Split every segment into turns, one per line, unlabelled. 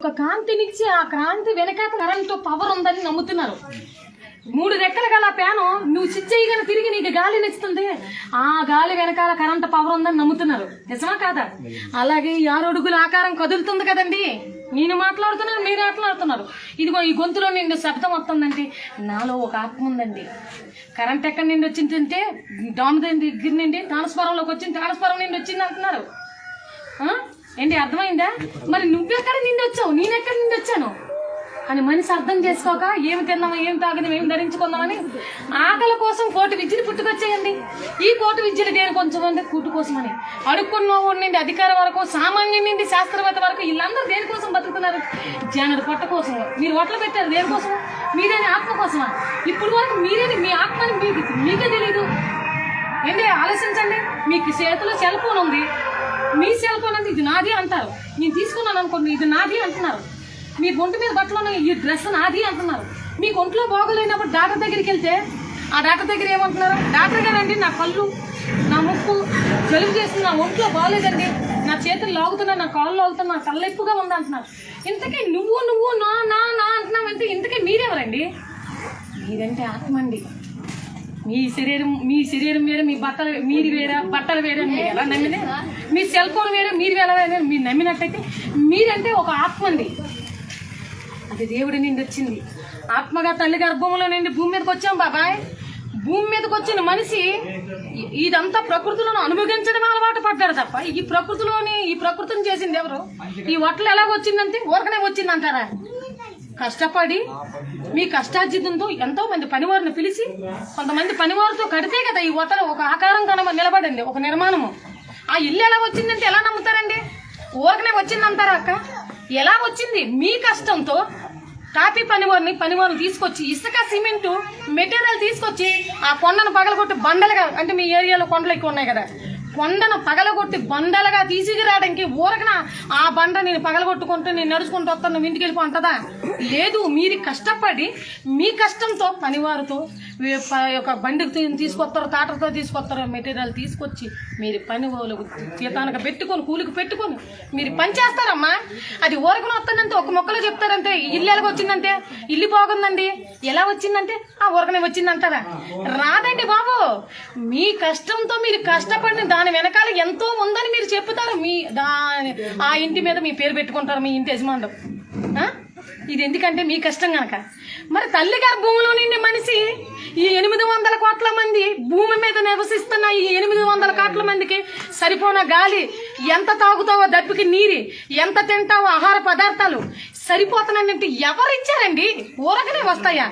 ఒక కాంతినిచ్చి ఆ కాంతి వెనకాల కరెంటు పవర్ ఉందని నమ్ముతున్నారు. 3 రెక్కలు గల ప్యాను నువ్వు చిచ్చేయగానే తిరిగి నీకు గాలి నచ్చుతుంది, ఆ గాలి వెనకాల కరెంటు పవర్ ఉందని నమ్ముతున్నారు. నిజమా కాదా? అలాగే 6 అడుగుల ఆకారం కదులుతుంది కదండి. నేను మాట్లాడుతున్నాను, మీరు మాట్లాడుతున్నారు. ఇదిగో ఈ గొంతులో నిండు శబ్దం వస్తుందంటే నాలో ఒక ఆత్మ ఉందండి. కరెంట్ ఎక్కడి నుండి వచ్చిందంటే డామ్ దగ్గర నుండి ట్రాన్స్ఫారంలోకి వచ్చింది, ట్రాన్స్ఫారం నుండి వచ్చింది అంటున్నారు. ఏంటి అర్థమైందా? మరి నువ్వెక్కడ నిండి వచ్చావు, నేనెక్కడి నుండి వచ్చాను అని మనిషి అర్థం చేసుకోక ఏమి తిన్నామా, ఏమి తాగినాం, ఏమి ధరించుకుందామని ఆకలి కోసం 1 విద్యలు పుట్టుకొచ్చేయండి. ఈ 1 విద్యలు దేని కొంచెం అంటే కూటు కోసమని. అడుక్కున్న నుండి అధికారం వరకు, సామాన్యం నుండి శాస్త్రవేత్త వరకు వీళ్ళందరూ దేనికోసం బతుకుతున్నారు? జనుడు పొట్ట కోసం. మీరు ఒట్లు పెట్టారు దేనికోసం? మీరేని ఆత్మ కోసమా? ఇప్పుడు వరకు మీరేని మీ ఆత్మని మీకే తెలీదు. ఏంటి ఆలోచించండి. మీకు చేతిలో సెల్ ఫోన్ ఉంది, మీ సెల్ ఫోన్ అంటే ఇది నాది అంటారు. నేను తీసుకున్నాను అనుకోండి, ఇది నాది అంటున్నారు. మీ ఒంటి మీద బట్టలు ఈ డ్రెస్ నాది అంటున్నారు. మీకు ఒంట్లో బాగోలేనప్పుడు డాక్టర్ దగ్గరికి వెళ్తే ఆ డాక్టర్ దగ్గర ఏమంటున్నారు? డాక్టర్ గారండి నా కళ్ళు, నా ముక్కు జలుబు చేస్తుంది, నా ఒంట్లో బాగోలేదండి, నా చేతులు లాగుతున్నా, నా కాళ్ళు లాగుతున్నా, నా తలెప్పుగా ఉంది అంటున్నారు. ఇంతకీ నువ్వు నా నా నా అంటున్నావంటే ఇంతకీ మీరెవరండి? మీరంటే ఆత్మ అండి. మీ శరీరం వేరే, మీ బట్టలు మీరు వేరే, బట్టలు వేరే, మీరు ఎలా నమ్మినే? మీ సెల్ ఫోన్ వేరే, మీరు ఎలా మీరు నమ్మినట్టయితే మీరంటే ఒక ఆత్మ అండి. అది దేవుడి నుండి వచ్చింది. ఆత్మగా తల్లి గర్భంలో నుండి భూమి మీదకి వచ్చాం బాబాయ్. భూమి మీదకి వచ్చిన మనిషి ఇదంతా ప్రకృతిలోనే అనుభవించడం అలవాటు పడ్డాడు తప్ప ఈ ప్రకృతిని చేసింది ఎవరు? ఈ వట్టలు ఎలాగ వచ్చిందంటే ఊరకనే వచ్చిందంటారా? కష్టపడి మీ కష్టార్జితంతో ఎంతో మంది పనివారిని పిలిచి కొంతమంది పనివారితో కడితే కదా ఈ వతల ఒక ఆకారం కనుమ నిలబడింది, ఒక నిర్మాణము. ఆ ఇల్లు ఎలా వచ్చిందంటే ఎలా నమ్ముతారండి? ఊరకనే వచ్చిందంటారా అక్క? ఎలా వచ్చింది? మీ కష్టంతో కాపీ పనివారిని తీసుకొచ్చి ఇసుక, సిమెంటు, మెటీరియల్ తీసుకొచ్చి ఆ కొండను పగలగొట్టి బండలుగా, అంటే మీ ఏరియాలో కొండలు ఎక్కువ ఉన్నాయి కదా, కొండను పగలగొట్టి బండలుగా తీసుకురావడానికి ఊరకన ఆ బండ నేను పగలగొట్టుకుంటూ నేను నడుచుకుంటూ వస్తాను, నువ్వు ఇంటికి వెళ్ళిపో అంటదా? లేదు, మీరు కష్టపడి మీ కష్టంతో పనివారితో ఒక బండికి తీసుకొస్తారు, టాటర్తో తీసుకొస్తారు, మెటీరియల్ తీసుకొచ్చి మీరు పని వాళ్ళకు తీతానికి పెట్టుకొని, కూలికి పెట్టుకొని మీరు పని చేస్తారమ్మా. అది ఊరకన వస్తుందంటే ఒక మొక్కలో చెప్తారంటే ఇల్లు ఎలాగ వచ్చిందంటే ఇల్లు బాగుందండి, ఎలా వచ్చిందంటే ఆ ఊరకనే వచ్చిందంటారా? రాదండి బాబు. మీ కష్టంతో మీరు కష్టపడిన దాని వెనకాల ఎంతో ఉందని మీరు చెప్తారు. ఆ ఇంటి మీద మీ పేరు పెట్టుకుంటారు, మీ ఇంటి యజమానులు. ఇది ఎందుకంటే మీ కష్టం గనక. మరి తల్లి గర్భంలో నిండి మనిషి ఈ 800 కోట్ల మంది భూమి మీద నివసిస్తున్న ఈ 800 కోట్ల మందికి సరిపోన గాలి, ఎంత తాగుతావో దప్పికి నీరు, ఎంత తింటావో ఆహార పదార్థాలు సరిపోతున్నాయంటే ఎవరు ఇచ్చారండి? ఊరకనే వస్తాయా?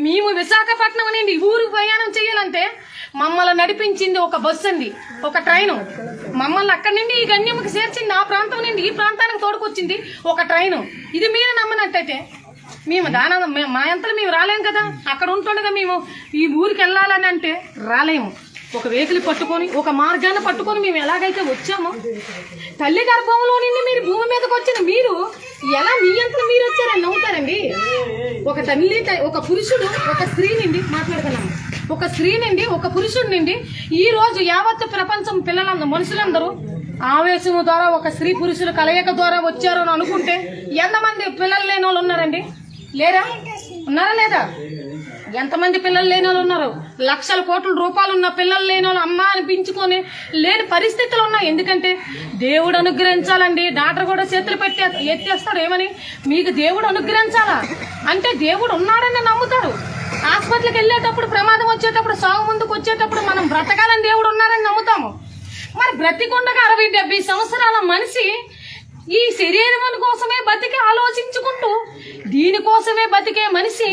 మేము విశాఖపట్నం నుండి ఊరు ప్రయాణం చేయాలంటే మమ్మల్ని నడిపించింది ఒక బస్సు అండి, ఒక ట్రైను. మమ్మల్ని అక్కడి నుండి ఈ గణ్యముకి చేర్చింది, ఆ ప్రాంతం నుండి ఈ ప్రాంతానికి తోడుకొచ్చింది ఒక ట్రైను. ఇది మీరు నమ్మనట్టయితే మేము మా అంతలో మేము రాలేము కదా. అక్కడ ఉంటుండగా మేము ఈ ఊరికి వెళ్ళాలని అంటే రాలేము. ఒక వెహికల్ పట్టుకొని, ఒక మార్గాన్ని పట్టుకొని మేము ఎలాగైతే వచ్చామో, తల్లి గర్భంలో నుండి మీరు భూమి మీదకి వచ్చిన మీరు ఎలా మీ అంతలో మీరు వచ్చారని నమ్ముతారండి? ఒక తల్లి, ఒక పురుషుడు, ఒక స్త్రీ నుండి మాట్లాడుతున్నాము, ఒక స్త్రీ నుండి, ఒక పురుషుడి నుండి ఈ రోజు యావత్తు ప్రపంచం మనుషులందరూ ఆవేశము ద్వారా ఒక స్త్రీ పురుషుల కలయిక ద్వారా వచ్చారు అని అనుకుంటే ఎంతమంది పిల్లలు లేని వాళ్ళు ఉన్నారండి? లేరా? ఉన్నారా లేదా? ఎంతమంది పిల్లలు లేని వాళ్ళు ఉన్నారు? లక్షల కోట్ల రూపాయలు ఉన్న పిల్లలు లేని వాళ్ళు అమ్మ అనిపించుకొని లేని పరిస్థితులు ఉన్నాయి. ఎందుకంటే దేవుడు అనుగ్రహించాలండి. డాక్టర్ కూడా చేతులు పెట్టి ఎత్తేస్తాడు. ఏమని? మీకు దేవుడు అనుగ్రహించాలా అంటే దేవుడు ఉన్నాడని నమ్ముతారు. హాస్పిటల్కి వెళ్ళేటప్పుడు, ప్రమాదం వచ్చేటప్పుడు, సాగు ముందుకు వచ్చేటప్పుడు మనం బ్రతకాలని దేవుడు ఉన్నారని నమ్ముతాము. మరి బ్రతికుండగా 60-70 సంవత్సరాల మనిషి ఈ శరీరం కోసమే బతికి ఆలోచించుకుంటూ దీనికోసమే బతికే మనిషి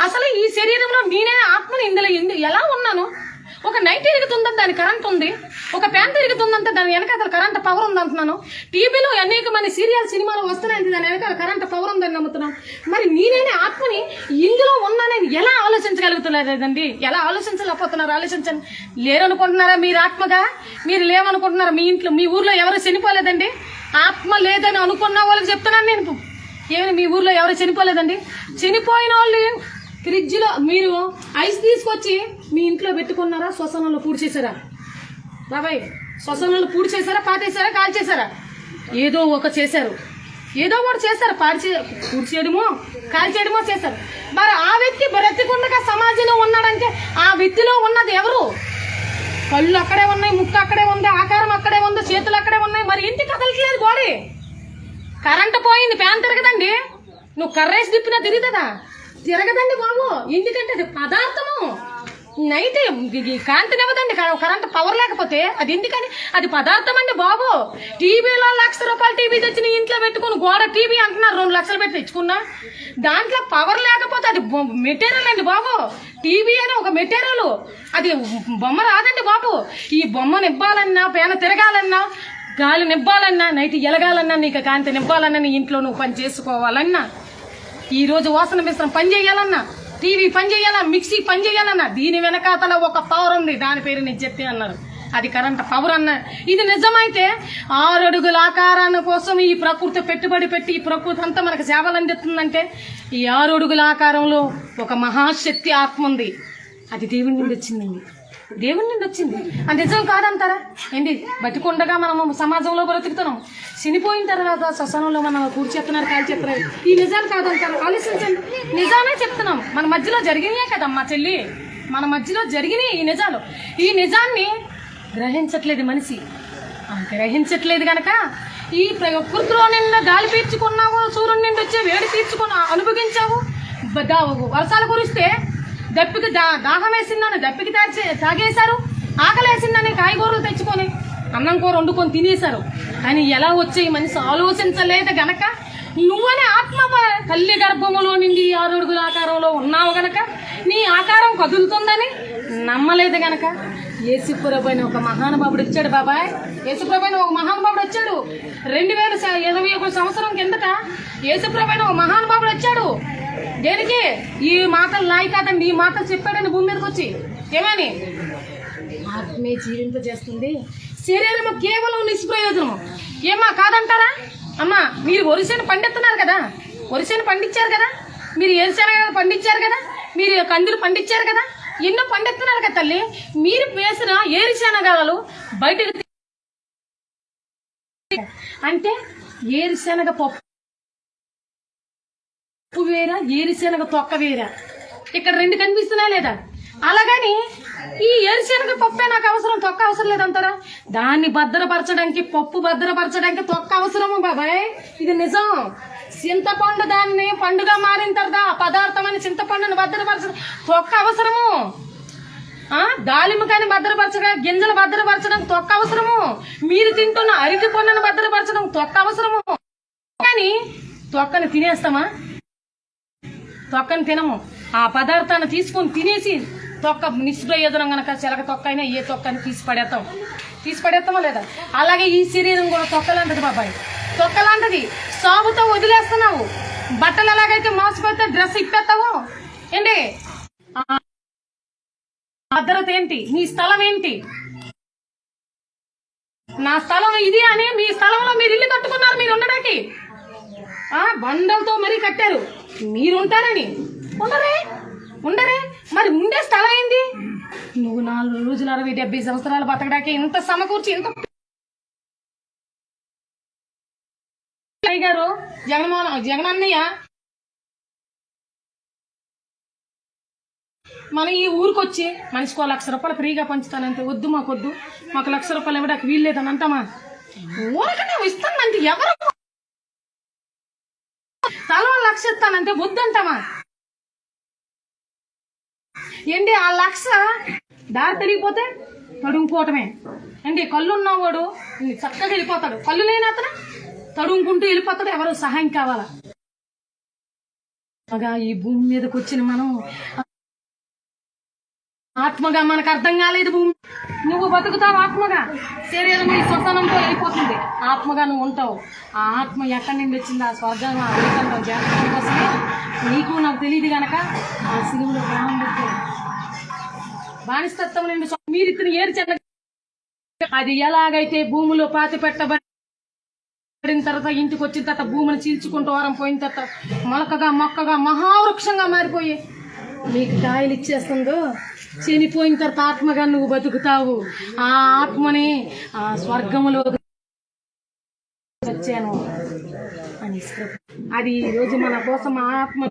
అసలు ఈ శరీరంలో నేనే ఆత్మని ఇందులో ఎలా ఉన్నాను? ఒక నైట్ తిరుగుతుందంటే దాని కరెంట్ ఉంది, ఒక ఫ్యాన్ తిరుగుతుందంటే దాని వెనకాల కరెంట్ పవర్ ఉంది అంటున్నాను. టీవీలో అనేక మంది సినిమాలు వస్తున్నాయంటే దాని వెనకాల కరెంట్ పవర్ ఉందని నమ్ముతున్నాను. మరి నేనే ఆత్మని ఇందులో ఉన్నానని ఎలా ఆలోచించగలుగుతున్నారండి? ఎలా ఆలోచించలేకపోతున్నారు? ఆలోచించండి. లేరనుకుంటున్నారా మీరు ఆత్మగా? మీరు లేవనుకుంటున్నారా? మీ ఇంట్లో, మీ ఊర్లో ఎవరు చనిపోలేదండి? ఆత్మ లేదని అనుకున్న వాళ్ళకి చెప్తున్నాను నేను. ఏమైనా మీ ఊర్లో ఎవరు చనిపోలేదండి? చనిపోయిన వాళ్ళు ఫ్రిడ్జ్లో మీరు ఐస్ తీసుకొచ్చి మీ ఇంట్లో పెట్టుకున్నారా? శ్మశానంలో పూడ్చేశారా బాబాయ్? శ్మశానంలో పూడ్చేశారా, పాటేశారా, కాల్చేశారా? ఏదో ఒక చేశారు. ఏదో ఒకటి చేస్తారు, కూర్చేయడమో కాల్చేయడమో చేస్తారు. మరి ఆ వ్యక్తి బ్రతికుండగా సమాజంలో ఉన్నాడంటే ఆ వ్యక్తిలో ఉన్నది ఎవరు? కళ్ళు అక్కడే ఉన్నాయి, ముక్కు అక్కడే ఉంది, ఆకారం అక్కడే ఉంది, చేతులు అక్కడే ఉన్నాయి, మరి ఇంటి కదలట్లేదు బాడీ. కరెంటు పోయింది, ఫ్యాన్ తిరగదండి, నువ్వు కర్రేసి తిప్పినా తిరగదండి బాబు. ఎందుకంటే అది పదార్థము, నైట్ కాంతినివ్వదండి కరెంట్ పవర్ లేకపోతే. అది ఎందుకని? అది పదార్థం అండి బాబు. టీవీలో ₹1,00,000 టీవీ తెచ్చి నీ ఇంట్లో పెట్టుకుని గోడ టీవీ అంటున్నారు, 2 లక్షలు పెట్టి తెచ్చుకున్నా. దాంట్లో పవర్ లేకపోతే అది మెటీరియల్ అండి బాబు. టీవీ అని ఒక మెటీరియల్, అది బొమ్మ రాదండి బాబు. ఈ బొమ్మ నింపాలన్నా, పేన తిరగాలన్నా, గాలి నింపాలన్నా, నైట్ ఎలగాలన్నా, నీకు కాంతి నింపాలన్నా, నీ ఇంట్లో నువ్వు పని చేసుకోవాలన్నా, ఈరోజు వాసన మిశ్రం పని చేయాలన్నా, టీవీ పని చేయాలా, మిక్సీ పని చేయాలన్నా, దీని వెనకాతల ఒక పవర్ ఉంది, దాని పేరు నిజెత్తి అన్నారు. అది కరెంట్ పవర్ అన్న. ఇది నిజమైతే 6 అడుగుల ఆకారాన్ని కోసం ఈ ప్రకృతి పెట్టుబడి పెట్టి ఈ ప్రకృతి అంతా మనకు సేవలు అందిస్తుందంటే ఈ 6 అడుగుల ఆకారంలో ఒక మహాశక్తి ఆత్మ ఉంది. అది దేవుని నుండి వచ్చిందండి, దేవుని నుండి వచ్చింది. అది నిజం కాదంటారా? ఏంటి బతికుండగా మనము సమాజంలో బ్రతుకుతున్నాం, చనిపోయిన తర్వాత శ్మశానంలో మనం కూర్చేస్తున్నారు, కాల్చేస్తున్నారు. ఈ నిజాలు కాదంటారు? ఆలోచించండి. నిజానే చెప్తున్నాం, మన మధ్యలో జరిగినాయే కదమ్మా చెల్లి, మన మధ్యలో జరిగినాయి ఈ నిజాలు. ఈ నిజాన్ని గ్రహించట్లేదు మనిషి. గ్రహించట్లేదు కనుక ఈ ప్రకృతిలో నిన్న గాలి పీల్చుకున్నావు, సూర్యుడి నుండి వచ్చే వేడి పీల్చుకున్నావు, అనుభవించావు. వర్షాలు కురిస్తే దప్పికి దాహం వేసిందని దప్పికి తాగేశారు, ఆకలి వేసిందని కాయగూరలు తెచ్చుకొని అన్నం కూర వండుకొని తినేశారు. కానీ ఎలా వచ్చే మనిషి ఆలోచించలేదు గనక నువ్వనే ఆత్మ తల్లి గర్భములో నుండి 6 అడుగుల ఆకారంలో ఉన్నావు గనక నీ ఆకారం కదులుతుందని నమ్మలేదు గనక యేసుప్రభు అని ఒక మహానుభావుడు వచ్చాడు బాబాయ్. యేసుప్రభు అని ఒక మహానుభావుడు వచ్చాడు 2021 సంవత్సరం కిందట. యేసుప్రభు అని ఒక మహానుభావుడు వచ్చాడు. దేనికి? ఈ మాటలు నాయి కాదండి, ఈ మాటలు చెప్పాడని భూమి మీదకి వచ్చి. ఏమని? ఆత్మే జీవింపజేస్తుంది, శరీరము కేవలం నిష్ప్రయోజనము. ఏమా కాదంటారా? అమ్మా మీరు వరిసేను పండిస్తున్నారు కదా, వరిసేను పండించారు కదా, మీరు ఏరుశనగ పండించారు కదా, మీరు కందులు పండించారు కదా, ఎన్నో పండిస్తున్నారు కదా తల్లి. మీరు వేసిన ఏరుశనగలు బయటకు అంటే ఏరుశనగ పప్పు వేరా, ఏరుశనగ తొక్క వేరా, ఇక్కడ 2 కనిపిస్తున్నా లేదా? అలాగని ఈ ఏరుశనగ పప్పే నాకు అవసరం, తొక్క అవసరం లేదంటారా? దాన్ని భద్రపరచడానికి, పప్పు భద్రపరచడానికి తొక్క అవసరము బాబాయ్. ఇది నిజం. చింతపండు దాన్ని పండుగ మారిన తర్వాత ఆ పదార్థం అని చింతపండుని భద్రపరచడం తొక్క అవసరము. దాలిమ కాని భద్రపరచడం, గింజలు భద్రపరచడం తొక్క అవసరము. మీరు తింటున్న అరటి పండును భద్రపరచడం తొక్క అవసరము. కానీ తొక్కను తినేస్తామా? తొక్కను తినము. ఆ పదార్థాన్ని తీసుకొని తినేసి తొక్క నిష్ప్రయోజనం గనక చిలక తొక్క అయినా ఏ తొక్కని తీసి పడేస్తామా లేదా? అలాగే ఈ శరీరం కూడా తొక్కలాంటిది బాబాయ్, తొక్కలాంటిది. సాగుతో వదిలేస్తున్నావు. బట్టలు ఎలాగైతే మోసపోతే డ్రెస్ ఇప్పేస్తావు ఏంటి? భద్రత ఏంటి? నీ స్థలం ఏంటి? నా స్థలం ఇది అని మీ స్థలంలో మీరు ఇల్లు కట్టుకున్నారు, మీరు ఉండడానికి. బండలతో మరీ కట్టారు, మీరు ఉంటారని. ఉండరే మరి ఉండే స్థలం ఏంది? నువ్వు 4 రోజులు 60-70 సంవత్సరాలు బతకడానికి ఇంత సమకూర్చి, ఇంత గారు జగన్ అన్నయ్య మన ఈ ఊరికొచ్చి మనిషికి ₹1,00,000 ఫ్రీగా పంచుతానంటే వద్దు, మాకొద్దు, మాకు ₹1,00,000 ఇవ్వడానికి వీల్లేదని అంటామా? ఊరకనే ఇస్తానంటే ఎవరు తల 1,00,000 ఇస్తానంటే వద్దంటామా? ఏంటి ఆ 1,00,000 దారి తిరిగిపోతే తడుముకోవటమే ఏంటి? కళ్ళు ఉన్నవాడు చక్కగా వెళ్ళిపోతాడు, కళ్ళు లేని అతను తడుముకుంటూ వెళ్ళిపోతాడు. ఎవరు సహాయం కావాలా? ఈ భూమి మీదకి వచ్చిన మనం ఆత్మగా మనకు అర్థం కాలేదు. భూమి నువ్వు బతుకుతావు ఆత్మగా, శరీరం ఈ శ్వసనంతో వెళ్ళిపోతుంది. ఆత్మగా నువ్వు ఉంటావు. ఆ ఆత్మ ఎక్కడి నుండి వచ్చింది? ఆ స్వర్గం జాగ్రత్త కోసమే. నీకు నాకు తెలియదు గనక ఆ సిలువలో ప్రాణం పెట్టాడు. బానిసత్వం నుండి మీరు ఇతను ఏర్చండి. అది ఎలాగైతే భూమిలో పాతి పెట్టబడిన తర్వాత ఇంటికి వచ్చిన తర్వాత భూమిని చీల్చుకుంటూ వారం పోయిన తర్వాత మొక్కగా మహావృక్షంగా మారిపోయి నీకు కాయలు ఇచ్చేస్తుందో, చనిపోయిన తర్వాత ఆత్మగా నువ్వు బతుకుతావు. ఆ ఆత్మని ఆ స్వర్గములో వచ్చాను. అది ఈ రోజు మన కోసం ఆత్మ